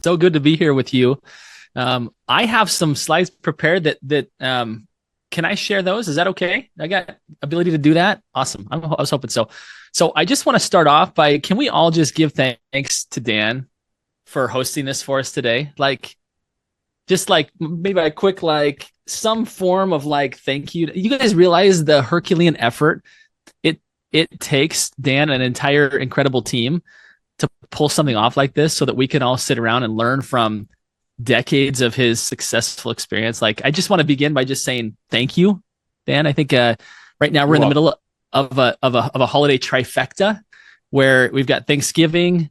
So good to be here with you. I have some slides prepared that can I share those? Is that okay? I got ability to do that. Awesome. I was hoping so. So I just want to start off by, can we all just give thanks to Dan for hosting this for us today? Just like maybe a quick, some form of thank you. You guys realize the Herculean effort it takes Dan, an entire incredible team, to pull something off like this so that we can all sit around and learn from decades of his successful experience. I just want to begin by just saying thank you, Dan. I think right now we're in the middle of a holiday trifecta where we've got Thanksgiving,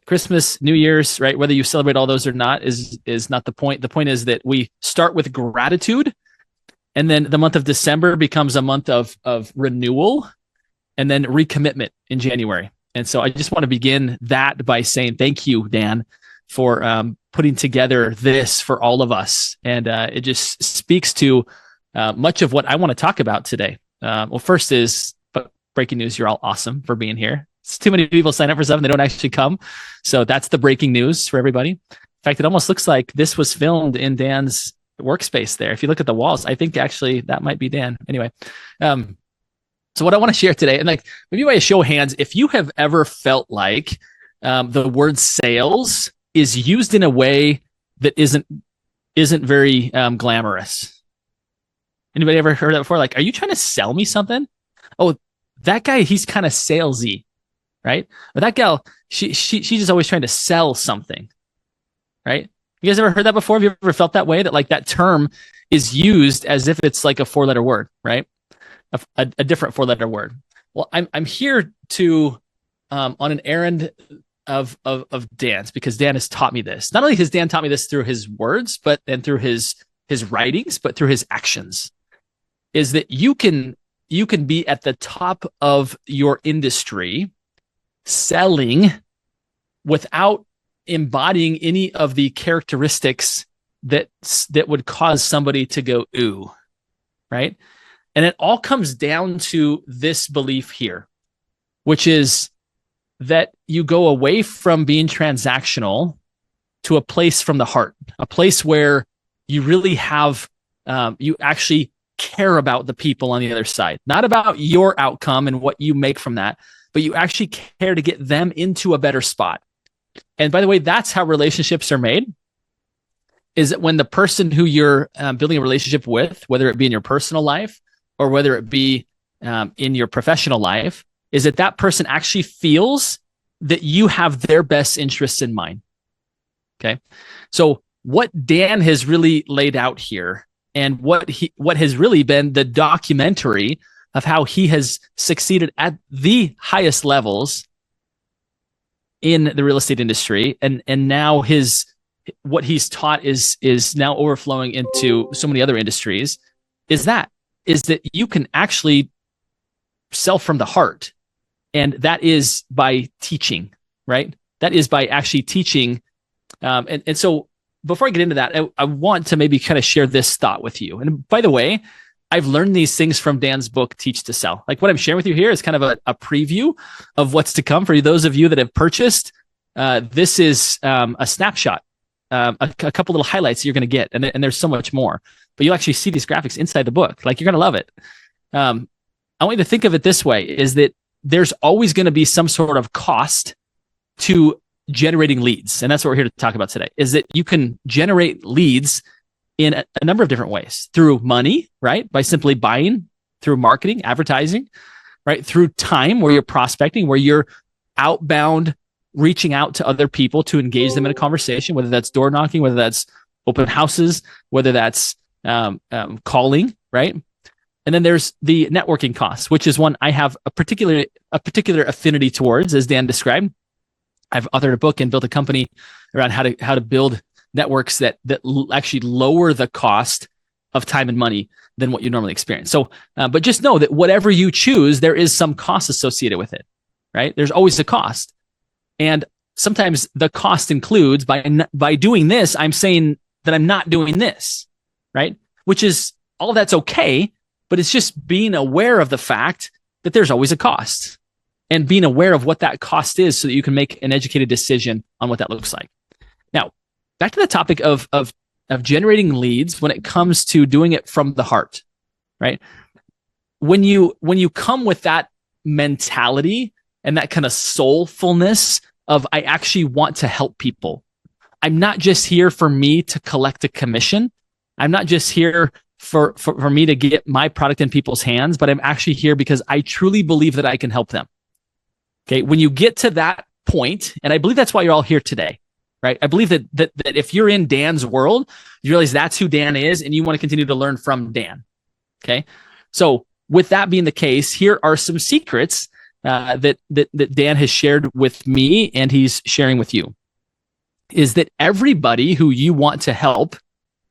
Christmas, New Year's, right? Whether you celebrate all those or not is not the point. The point is that we start with gratitude, and then the month of December becomes a month of renewal, and then recommitment in January. And so I just want to begin that by saying thank you, Dan, for putting together this for all of us. And it just speaks to much of what I want to talk about today. Well, first is breaking news. You're all awesome for being here. It's too many people sign up for something. They don't actually come. So that's the breaking news for everybody. In fact, it almost looks like this was filmed in Dan's workspace there. If you look at the walls, I think actually that might be Dan. Anyway, so what I want to share today, and maybe by a show of hands, if you have ever felt like the word sales is used in a way that isn't very glamorous. Anybody ever heard that before? Are you trying to sell me something? Oh, that guy, he's kind of salesy, right? Or that gal, she's just always trying to sell something, right? You guys ever heard that before? Have you ever felt that way? That that term is used as if it's like a 4-letter word, right? A different 4-letter word. Well, I'm here to on an errand of Dan's, because Dan has taught me this. Not only has Dan taught me this through his words, and through his writings, but through his actions, is that you can be at the top of your industry selling without embodying any of the characteristics that would cause somebody to go ooh, right? And it all comes down to this belief here, which is that you go away from being transactional to a place from the heart, a place where you really have, you actually care about the people on the other side, not about your outcome and what you make from that, but you actually care to get them into a better spot. And by the way, that's how relationships are made, is that when the person who you're building a relationship with, whether it be in your personal life or whether it be in your professional life, is that person actually feels that you have their best interests in mind. Okay. So what Dan has really laid out here, and what has really been the documentary of how he has succeeded at the highest levels in the real estate industry, and now what he's taught is now overflowing into so many other industries, is that you can actually sell from the heart. And that is by teaching, right? That is by actually teaching. And so before I get into that, I want to maybe kind of share this thought with you. And by the way, I've learned these things from Dan's book, Teach to Sell. What I'm sharing with you here is kind of a preview of what's to come. For those of you that have purchased, this is a snapshot, a couple little highlights you're going to get. And there's so much more. But you'll actually see these graphics inside the book. You're going to love it. I want you to think of it this way, is that there's always going to be some sort of cost to generating leads. And that's what we're here to talk about today, is that you can generate leads in a number of different ways: through money, right? By simply buying, through marketing, advertising, right? Through time, where you're prospecting, where you're outbound, reaching out to other people to engage them in a conversation, whether that's door knocking, whether that's open houses, whether that's calling, right? And then there's the networking costs, which is one I have a particular affinity towards, as Dan described. I've authored a book and built a company around how to build networks that actually lower the cost of time and money than what you normally experience. So, but just know that whatever you choose, there is some cost associated with it, right? There's always a cost. And sometimes the cost includes, by doing this, I'm saying that I'm not doing this, right? Which is, all of that's okay, but it's just being aware of the fact that there's always a cost, and being aware of what that cost is so that you can make an educated decision on what that looks like. Now, back to the topic of generating leads when it comes to doing it from the heart, right? When you come with that mentality and that kind of soulfulness of I actually want to help people. I'm not just here for me to collect a commission. I'm not just here for me to get my product in people's hands, but I'm actually here because I truly believe that I can help them. Okay. When you get to that point, and I believe that's why you're all here today, right? I believe that if you're in Dan's world, you realize that's who Dan is and you want to continue to learn from Dan. Okay. So with that being the case, here are some secrets that Dan has shared with me and he's sharing with you. Is that everybody who you want to help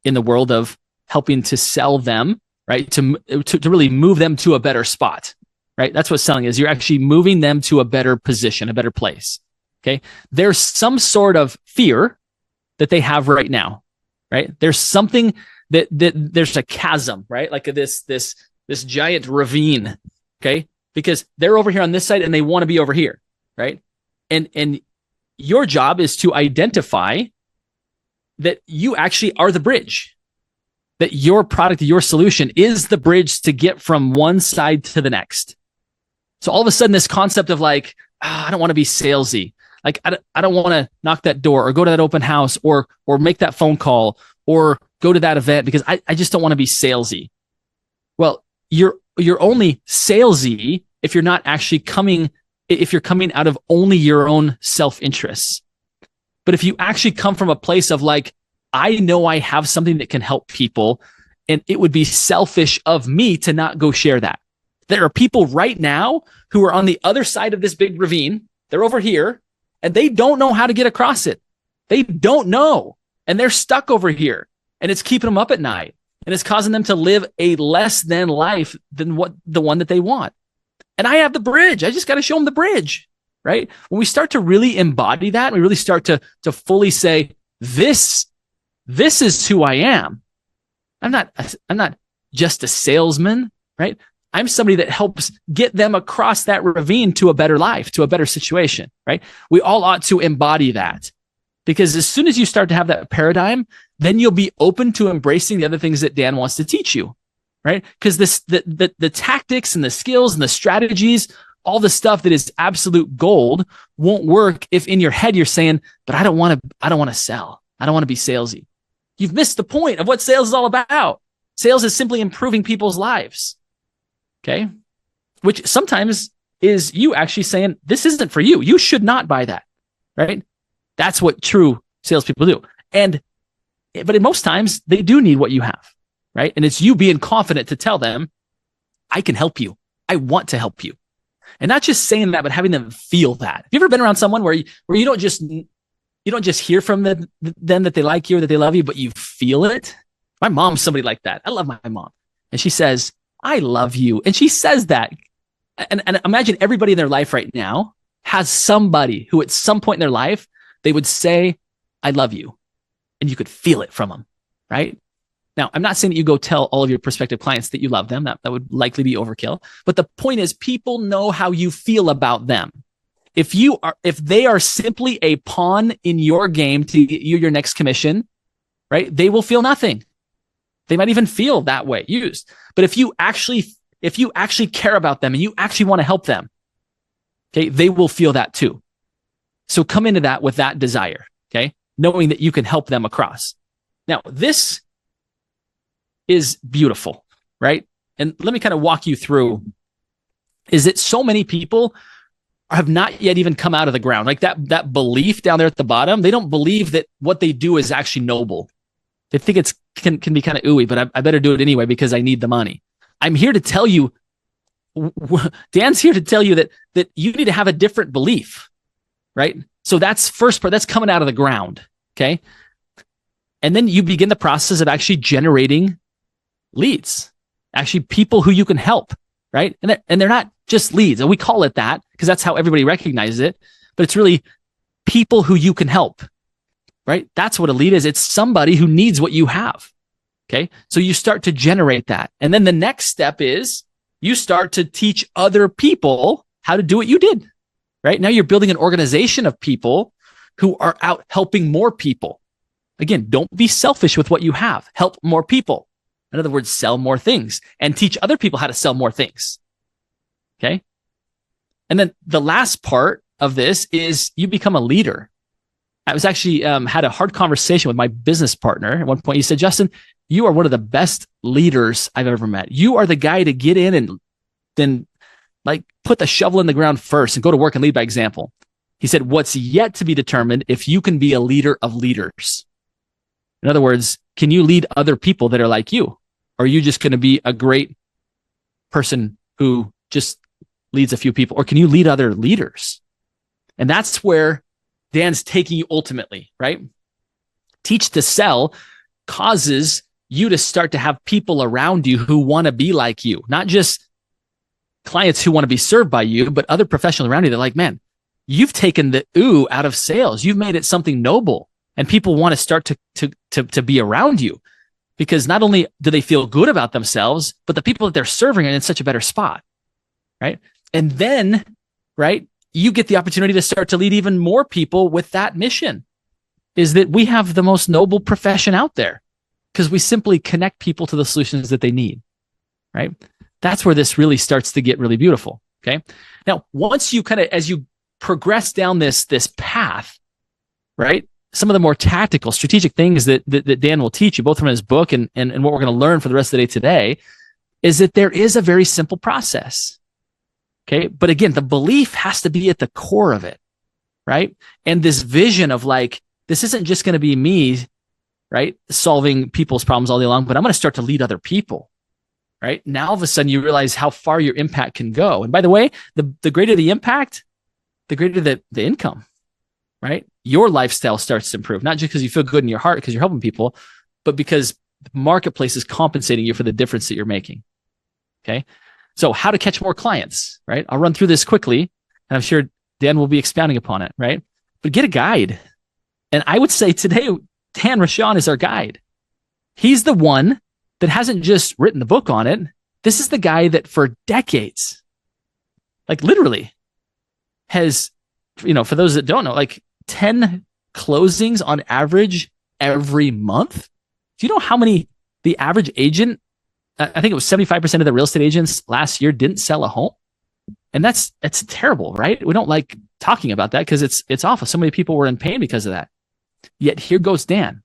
in the world of helping to sell them, right? To really move them to a better spot, right? That's what selling is. You're actually moving them to a better position, a better place. Okay. There's some sort of fear that they have right now, right? There's something that there's a chasm, right? Like this giant ravine. Okay. Because they're over here on this side and they want to be over here, right? And your job is to identify that you actually are the bridge, that your product, your solution is the bridge to get from one side to the next. So all of a sudden, this concept of like, I don't want to be salesy. Like, I don't want to knock that door or go to that open house or make that phone call or go to that event because I just don't want to be salesy. Well, you're only salesy if you're not actually coming out of only your own self-interests. But if you actually come from a place of like, I know I have something that can help people, and it would be selfish of me to not go share that. There are people right now who are on the other side of this big ravine. They're over here, and they don't know how to get across it. They don't know, and they're stuck over here, and it's keeping them up at night, and it's causing them to live a less than life than what the one that they want. And I have the bridge. I just got to show them the bridge, right? When we start to really embody that, we really start to fully say, this is who I am. I'm not just a salesman, right? I'm somebody that helps get them across that ravine to a better life, to a better situation, right? We all ought to embody that because as soon as you start to have that paradigm, then you'll be open to embracing the other things that Dan wants to teach you. Right? Because the tactics and the skills and the strategies, all the stuff that is absolute gold won't work if in your head you're saying, but I don't want to sell. I don't want to be salesy. You've missed the point of what sales is all about. Sales is simply improving people's lives. Okay. Which sometimes is you actually saying, this isn't for you. You should not buy that. Right? That's what true salespeople do. But in most times they do need what you have. Right. And it's you being confident to tell them, I can help you. I want to help you. And not just saying that, but having them feel that. Have you ever been around someone where you don't just hear from them that they like you or that they love you, but you feel it? My mom's somebody like that. I love my mom. And she says, I love you. And she says that. And imagine everybody in their life right now has somebody who at some point in their life, they would say, I love you. And you could feel it from them. Right? Now, I'm not saying that you go tell all of your prospective clients that you love them. That would likely be overkill. But the point is, people know how you feel about them. If they are simply a pawn in your game to get you your next commission, right? They will feel nothing. They might even feel that way used. But if you actually care about them and you actually want to help them, okay, they will feel that too. So come into that with that desire, okay? Knowing that you can help them across. Now, this is beautiful, right? And let me kind of walk you through is that so many people have not yet even come out of the ground. Like that belief down there at the bottom, they don't believe that what they do is actually noble. They think it's can be kind of ooey, but I better do it anyway because I need the money. I'm here to tell you, Dan's here to tell you that you need to have a different belief, right? So that's first part, that's coming out of the ground, okay? And then you begin the process of actually generating leads, actually people who you can help, right? And they're not just leads. And we call it that because that's how everybody recognizes it, but it's really people who you can help, right? That's what a lead is. It's somebody who needs what you have. Okay. So you start to generate that. And then the next step is you start to teach other people how to do what you did, right? Now you're building an organization of people who are out helping more people. Again, don't be selfish with what you have. Help more people. In other words, sell more things and teach other people how to sell more things. Okay. And then the last part of this is you become a leader. I was actually had a hard conversation with my business partner. At one point, he said, Justin, you are one of the best leaders I've ever met. You are the guy to get in and then like put the shovel in the ground first and go to work and lead by example. He said, what's yet to be determined if you can be a leader of leaders. In other words, can you lead other people that are like you? Or are you just going to be a great person who just leads a few people? Or can you lead other leaders? And that's where Dan's taking you ultimately, right? Teach to sell causes you to start to have people around you who want to be like you, not just clients who want to be served by you, but other professionals around you. They're like, man, you've taken the ooh out of sales. You've made it something noble, and people want to start to be around you because not only do they feel good about themselves, but the people that they're serving are in such a better spot, right? And then, right, you get the opportunity to start to lead even more people with that mission, is that we have the most noble profession out there because we simply connect people to the solutions that they need, right? That's where this really starts to get really beautiful, okay? Now, once you kind of, as you progress down this path, right, some of the more tactical, strategic things that Dan will teach you, both from his book and what we're going to learn for the rest of the day today, is that there is a very simple process. Okay. But again, the belief has to be at the core of it. Right. And this vision of like, this isn't just going to be me, right, solving people's problems all day long, but I'm going to start to lead other people. Right. Now, all of a sudden you realize how far your impact can go. And by the way, the greater the impact, the greater the income, right? Your lifestyle starts to improve, not just because you feel good in your heart because you're helping people, but because the marketplace is compensating you for the difference that you're making. Okay. So how to catch more clients, right? I'll run through this quickly, and I'm sure Dan will be expounding upon it, right? But get a guide. And I would say today, Dan Rashawn is our guide. He's the one that hasn't just written the book on it. This is the guy that for decades, like literally has, for those that don't know, like 10 closings on average every month. Do you know how many the average agent, I think it was 75% of the real estate agents last year didn't sell a home. And that's terrible, right? We don't like talking about that because it's awful. So many people were in pain because of that. Yet here goes Dan,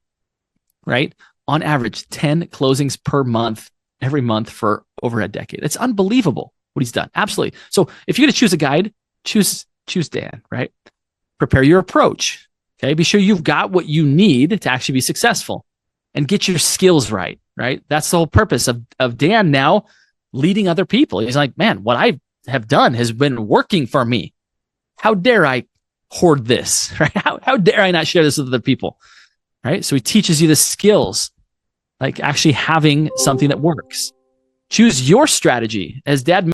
right? On average, 10 closings per month, every month for over a decade. It's unbelievable what he's done. Absolutely. So if you're going to choose a guide, choose Dan, right? Prepare your approach. Okay. Be sure you've got what you need to actually be successful and get your skills right. Right. That's the whole purpose of Dan now leading other people. He's like, man, what I have done has been working for me. How dare I hoard this? Right? How dare I not share this with other people? Right. So he teaches you the skills, like actually having something that works. Choose your strategy. As Dan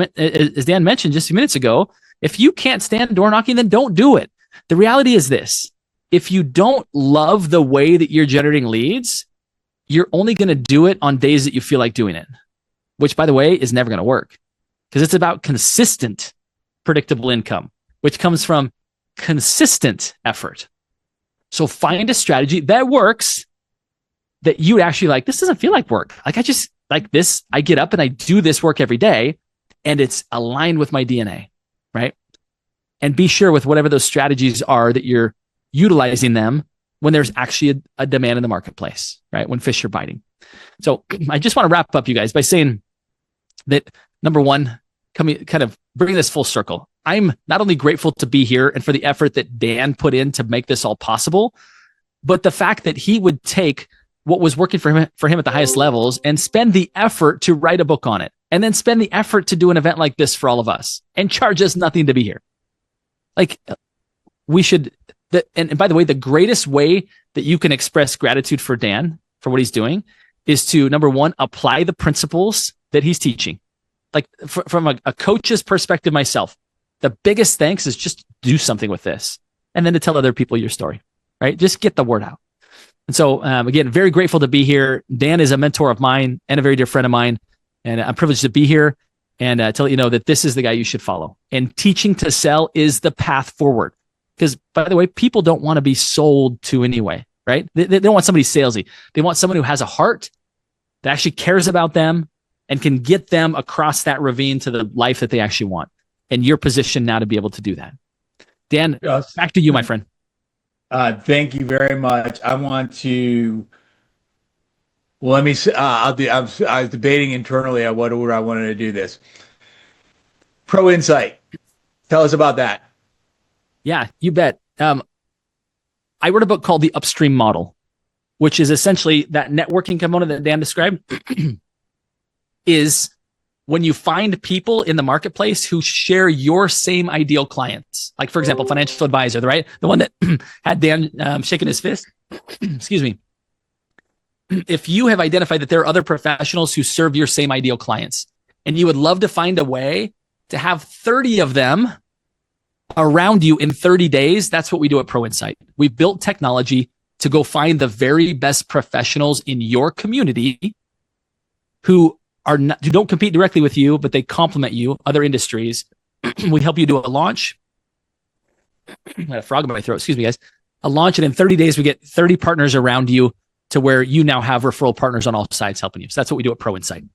mentioned just a few minutes ago, if you can't stand door knocking, then don't do it. The reality is this: if you don't love the way that you're generating leads, you're only going to do it on days that you feel like doing it, which, by the way, is never going to work because it's about consistent, predictable income, which comes from consistent effort. So find a strategy that works that you actually like. This doesn't feel like work. Like I just like this. I get up and I do this work every day and it's aligned with my DNA, right? And be sure with whatever those strategies are that you're utilizing them when there's actually a demand in the marketplace, right? When fish are biting. So I just want to wrap up, you guys, by saying that number one, kind of bring this full circle. I'm not only grateful to be here and for the effort that Dan put in to make this all possible, but the fact that he would take what was working for him at the highest levels and spend the effort to write a book on it, and then spend the effort to do an event like this for all of us and charge us nothing to be here. Like we should. And by the way, the greatest way that you can express gratitude for Dan, for what he's doing, is to, number one, apply the principles that he's teaching. Like from a coach's perspective myself, the biggest thanks is just do something with this. And then to tell other people your story, right? Just get the word out. And so, again, very grateful to be here. Dan is a mentor of mine and a very dear friend of mine. And I'm privileged to be here and to let you know that this is the guy you should follow. And teaching to sell is the path forward. Because, by the way, people don't want to be sold to anyway, right? They don't want somebody salesy. They want someone who has a heart, that actually cares about them, and can get them across that ravine to the life that they actually want. And you're positioned now to be able to do that. Dan, Yes. back to you, my friend. Thank you very much. I want to. Well, let me. I was debating internally on what order I wanted to do this. Pro Insight. Tell us about that. Yeah, you bet. I wrote a book called The Upstream Model, which is essentially that networking component that Dan described is when you find people in the marketplace who share your same ideal clients. Like, for example, financial advisor, right? The one that had Dan shaking his fist. Excuse me. If you have identified that there are other professionals who serve your same ideal clients, and you would love to find a way to have 30 of them around you in 30 days, that's what we do at Pro Insight. We've built technology to go find the very best professionals in your community who don't compete directly with you, but they complement you, other industries. We help you do a launch. I had a frog in my throat. Excuse me, guys. A launch, and in 30 days, we get 30 partners around you to where you now have referral partners on all sides helping you. So that's what we do at Pro Insight.